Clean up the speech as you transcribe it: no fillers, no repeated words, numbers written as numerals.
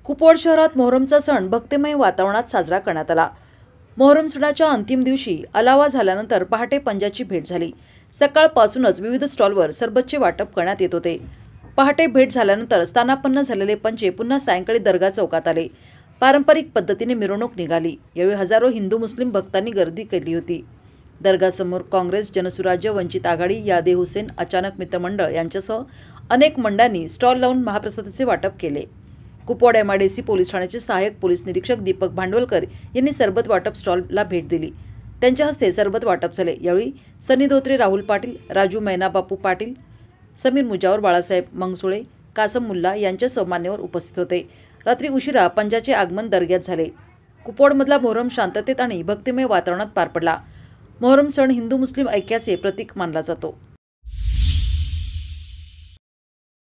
कुपवाड शहरात मोहरमचा सण भक्तिमय वातावरणात साजरा करण्यात आला। मोहरम सणाच्या अंतिम दिवशी अलावा झाल्यानंतर पहाटे पंजाची भेट झाली। सकाळपासूनच विविध स्टॉलवर सरबतचे वाटप करण्यात येत होते। पहाटे भेट झाल्यानंतर स्थानापन्न झालेले पंचे पुन्हा सायंकाळी दर्गा चौकात आले। पारंपरिक पद्धतीने मिरवणूक निघाली। यावेळी हजारो हिंदू मुस्लिम भक्तांनी गर्दी केली होती। दर्गासमोर काँग्रेस, जनसुराज्य, वंचित आघाडी, यादे हुसेन, अचानक मित्रमंडळ यांच्यासह अनेक मंडळांनी स्टॉल लावून महाप्रसादाचे वाटप केले। कुपवाड MIDC पोलीस ठाण्याचे सहाय्यक पोलीस निरीक्षक दीपक भांडवलकर यांनी सरबत वाटप स्टॉलला भेट दिली। त्यांच्या हस्ते सरबत वाटप झाले। यावेळी सनी धोत्रे, राहुल पाटील, राजू मैनाबापू पाटील, समीर मुजावर, बाळासाहेब मंगसुळे, कासम मुल्ला यांच्यासह मान्यवर उपस्थित होते। रात्री उशिरा पंजाचे आगमन दर्ग्यात झाले। कुपवाडमधला मोहरम शांततेत आणि भक्तिमय वातावरणात पार पडला। मोहरम सण हिंदू मुस्लिम ऐक्याचे प्रतीक मानला जातो।